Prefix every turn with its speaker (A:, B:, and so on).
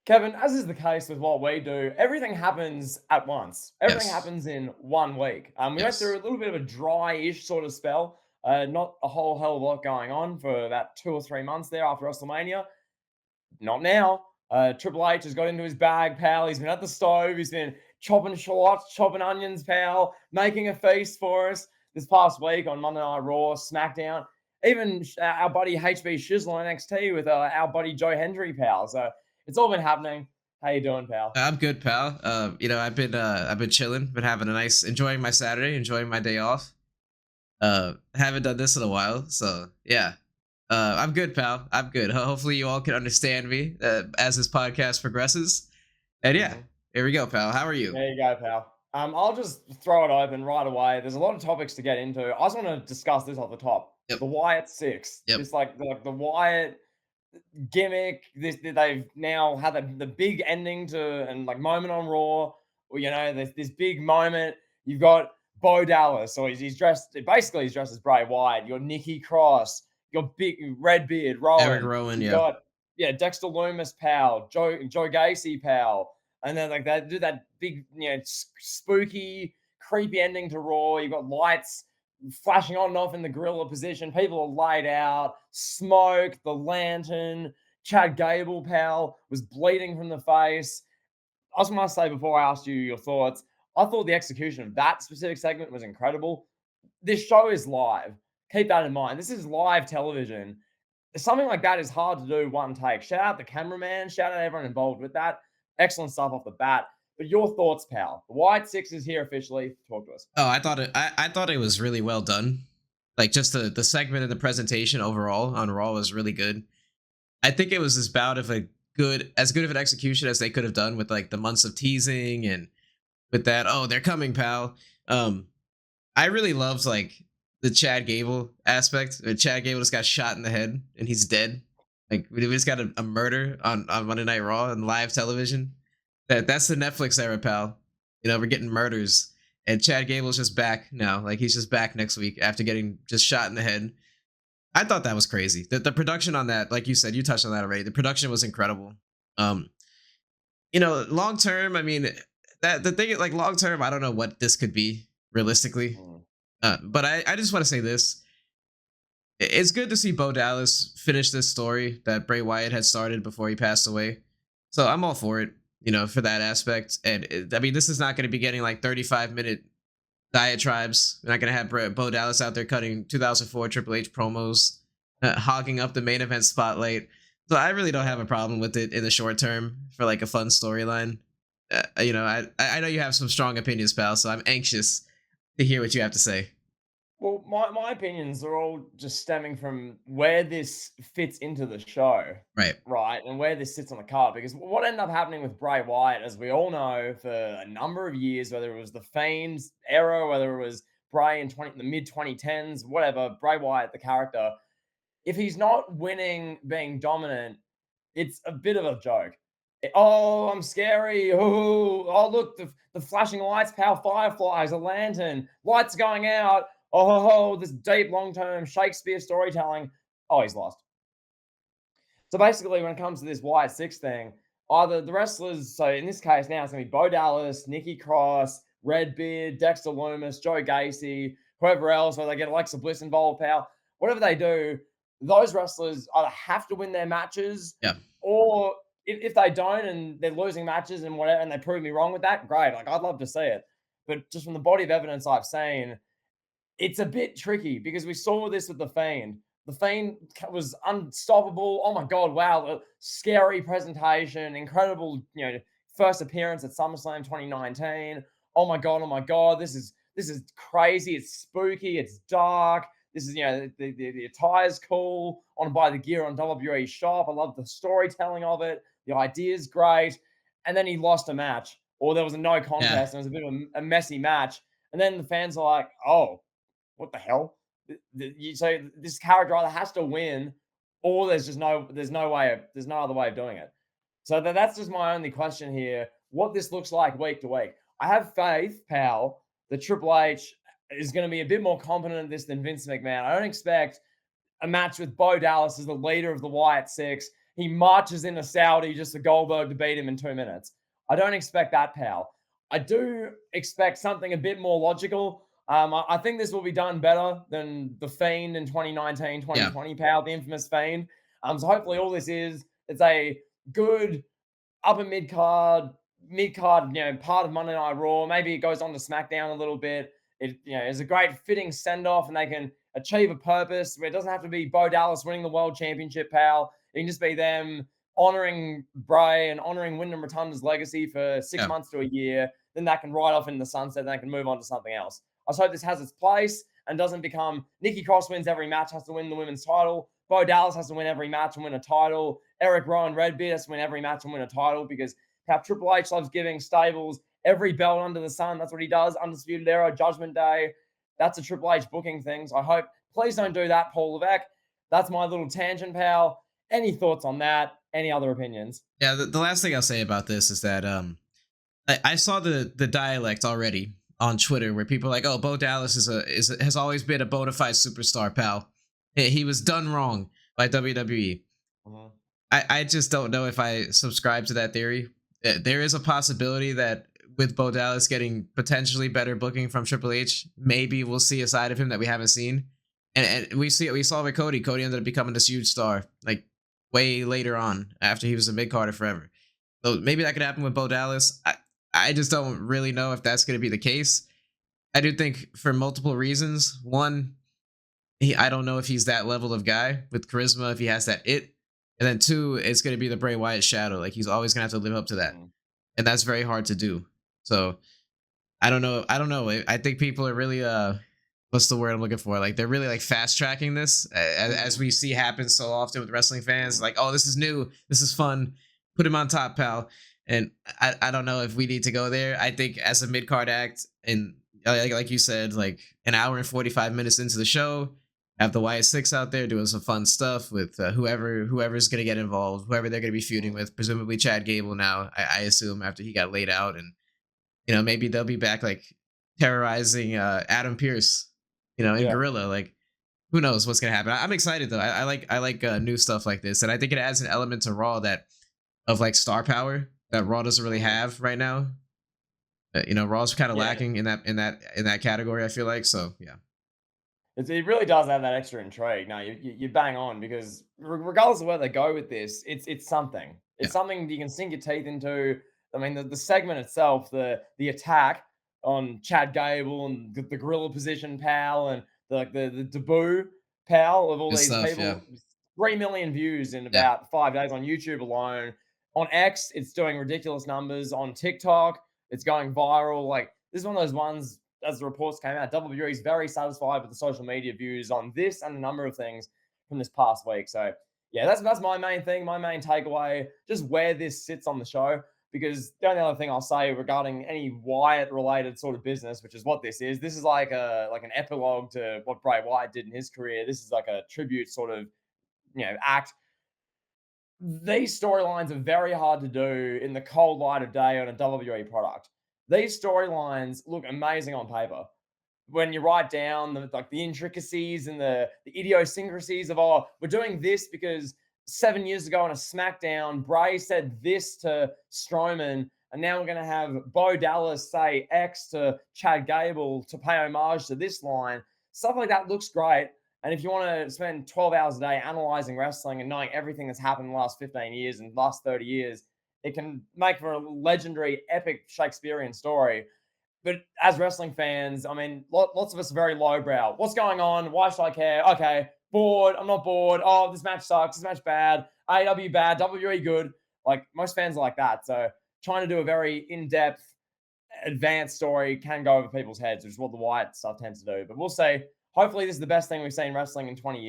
A: Kevin, as is the case with what we do, everything happens at once. Everything
B: Yes.
A: happens in 1 week. We went through
B: Yes.
A: a little bit of a dry-ish sort of spell. Not a whole hell of a lot going on for about 2 or 3 months there after WrestleMania. Not now. Triple H has got into his bag, pal. He's been at the stove. He's been chopping shallots, chopping onions, pal, making a feast for us this past week on Monday Night Raw, SmackDown. Even our buddy HB Shizzle on NXT with our buddy Joe Hendry, pal. So it's all been happening. How you doing, pal?
B: I'm good, pal. I've been chilling, been having a nice enjoying my Saturday, enjoying my day off. Haven't done this in a while, so yeah. I'm good, pal. I'm good. Hopefully you all can understand me as this podcast progresses. And yeah,
A: Mhm.
B: here we go, pal. How are you?
A: There you go, pal. I'll just throw it open right away. There's a lot of topics to get into. I just want to discuss this off the top.
B: Yep.
A: The Wyatt Six.
B: Yep.
A: This like the Wyatt gimmick. This they've now had the big ending to and like moment on Raw. Or, there's this big moment. You've got Bo Dallas, or he's dressed basically he's dressed as Bray Wyatt. You're Nikki Cross. Your big red beard
B: Eric
A: Rowan.
B: Rowan,
A: You've
B: yeah.
A: got Dexter Loomis, pal. Joe Gacy, pal. And then like that do that big spooky creepy ending to Raw. You've got lights flashing on and off in the gorilla position. People are laid out, smoke, the lantern. Chad Gable, pal, was bleeding from the face. I just want to say before I asked you your thoughts, I thought the execution of that specific segment was incredible. This show is live. Keep that in mind. This is live television. Something like that is hard to do one take. Shout out the cameraman. Shout out everyone involved with that. Excellent stuff off the bat. But your thoughts, pal. The White Six is here officially. Talk to us.
B: Oh, I thought it was really well done. Like just the segment and the presentation overall on Raw was really good. I think it was as bout of a good of an execution as they could have done with like the months of teasing and with that. Oh, they're coming, pal. Um, I really loved like the Chad Gable aspect. Chad Gable just got shot in the head and he's dead. Like we just got a murder on Monday Night Raw and live television. That's the Netflix era, pal. We're getting murders. And Chad Gable's just back now. Like he's just back next week after getting just shot in the head. I thought that was crazy. The production on that, like you said, you touched on that already. The production was incredible. Um, long term, I mean, that the thing like long term, I don't know what this could be realistically.
A: Mm.
B: But I just want to say this. It's good to see Bo Dallas finish this story that Bray Wyatt had started before he passed away. So I'm all for it, for that aspect. And I mean, this is not going to be getting like 35-minute diatribes. We're not going to have Bo Dallas out there cutting 2004 Triple H promos, hogging up the main event spotlight. So I really don't have a problem with it in the short term for like a fun storyline. I know you have some strong opinions, pal. So I'm anxious to hear what you have to say.
A: Well, my opinions are all just stemming from where this fits into the show,
B: Right.
A: right? And where this sits on the card. Because what ended up happening with Bray Wyatt, as we all know, for a number of years, whether it was the Famed era, whether it was Bray in the mid 2010s, whatever, Bray Wyatt, the character, if he's not winning, being dominant, it's a bit of a joke. Oh, I'm scary. Oh, look, the flashing lights, power fireflies, a lantern, lights going out. This deep, long term Shakespeare storytelling. Oh, he's lost. So basically, when it comes to this Wyatt Six thing, either the wrestlers, so in this case now it's going to be Bo Dallas, Nikki Cross, Redbeard, Dexter Loomis, Joe Gacy, whoever else, whether they get Alexa Bliss involved, pal, whatever they do, those wrestlers either have to win their matches
B: Yeah.
A: or if they don't and they're losing matches and whatever, and they prove me wrong with that, great. Like I'd love to see it. But just from the body of evidence I've seen, it's a bit tricky because we saw this with the Fiend. The Fiend was unstoppable. Oh my god, wow, scary presentation, incredible, first appearance at SummerSlam 2019. Oh my god, this is crazy. It's spooky. It's dark. This is the attire's cool. I want to buy the gear on WWE Shop. I love the storytelling of it. The idea's great. And then he lost a match, or there was a no
B: Yeah.
A: contest, and it was a bit of a messy match. And then the fans are like, oh, what the hell? So this character either has to win, or there's no other way of doing it. So that's just my only question here. What this looks like week to week. I have faith, pal, that Triple H is going to be a bit more competent at this than Vince McMahon. I don't expect a match with Bo Dallas as the leader of the Wyatt Six. he marches into Saudi just for Goldberg to beat him in 2 minutes. I don't expect that, pal. I do expect something a bit more logical. I think this will be done better than the Fiend in 2019,
B: Yeah.
A: 2020, pal, the infamous Fiend. So hopefully all this is, it's a good upper mid card, part of Monday Night Raw. Maybe it goes on to SmackDown a little bit. It, is a great fitting send off, and they can achieve a purpose where it doesn't have to be Bo Dallas winning the World Championship, pal. It can just be them honoring Bray and honoring Wyndham Rotunda's legacy for six
B: Yeah.
A: months to a year. Then that can ride off in the sunset, and they can move on to something else. I just hope this has its place and doesn't become Nikki Cross wins every match, has to win the women's title. Bo Dallas has to win every match and win a title. Eric Rowan Redbeard has to win every match and win a title, because how Triple H loves giving stables every belt under the sun. That's what he does. Undisputed Era, Judgment Day. That's a Triple H booking thing. So I hope, please don't do that, Paul Levesque. That's my little tangent, pal. Any thoughts on that? Any other opinions?
B: Yeah. The last thing I'll say about this is that I saw the dialect already on Twitter where people are like, oh, Bo Dallas has always been a bona fide superstar, pal. He was done wrong by WWE.
A: Mhm.
B: I just don't know if I subscribe to that theory. There is a possibility that with Bo Dallas getting potentially better booking from Triple H, maybe we'll see a side of him that we haven't seen. And we saw with Cody. Cody ended up becoming this huge star like way later on after he was a mid carder forever. So maybe that could happen with Bo Dallas. I just don't really know if that's going to be the case. I do think for multiple reasons. One, I don't know if he's that level of guy with charisma, if he has that it. And then two, it's going to be the Bray Wyatt shadow. Like he's always going to have to live up to that.
A: Mhm.
B: And that's very hard to do. So I don't know. I don't know. I think people are really what's the word I'm looking for? Like they're really like fast tracking this as we see happen so often with wrestling fans. Like, oh, this is new. This is fun. Put him on top, pal. And I don't know if we need to go there. I think as a mid card act, and like you said, like an hour and 45 minutes into the show, have the Wyatt Six out there doing some fun stuff with whoever's gonna get involved, whoever they're gonna be feuding with, presumably Chad Gable now. I assume after he got laid out, and maybe they'll be back like terrorizing Adam Pierce, in
A: Yeah.
B: Gorilla. Like who knows what's gonna happen? I'm excited though. I like new stuff like this, and I think it adds an element to Raw that of like star power that Raw doesn't really
A: Mhm.
B: have right now. Raw's kind of
A: Yeah.
B: lacking in that category. I feel like so. Yeah,
A: It really does have that extra intrigue. No, you bang on, because regardless of where they go with this, it's something.
B: yeah,
A: It's something you can sink your teeth into. I mean, the segment itself, the attack on Chad Gable and the gorilla position, pal, and the debut, pal, of all
B: good
A: these
B: stuff. Yeah,
A: people. 3 million views in
B: yeah,
A: about 5 days on YouTube alone. On X, it's doing ridiculous numbers. On TikTok, it's going viral. Like, this is one of those ones, as the reports came out, WWE is very satisfied with the social media views on this and a number of things from this past week. So yeah, that's my main thing, my main takeaway, just where this sits on the show. Because the only other thing I'll say regarding any Wyatt related sort of business, which is what this is like an epilogue to what Bray Wyatt did in his career. This is like a tribute sort of act. These storylines are very hard to do in the cold light of day on a WWE product. These storylines look amazing on paper when you write down the intricacies and the idiosyncrasies of, oh, we're doing this because 7 years ago on a SmackDown, Bray said this to Strowman, and now we're going to have Bo Dallas say X to Chad Gable to pay homage to this line. Stuff like that looks great. And if you want to spend 12 hours a day analyzing wrestling and knowing everything that's happened in the last 15 years and last 30 years, it can make for a legendary, epic Shakespearean story. But as wrestling fans, I mean, lots of us are very lowbrow. What's going on? Why should I care? Okay, bored. I'm not bored. Oh, this match sucks. This match bad. AEW bad. WWE good. Like, most fans are like that. So trying to do a very in-depth, advanced story can go over people's heads, which is what the Wyatt stuff tends to do. But we'll see. Hopefully, this is the best thing we've seen wrestling in 20 years.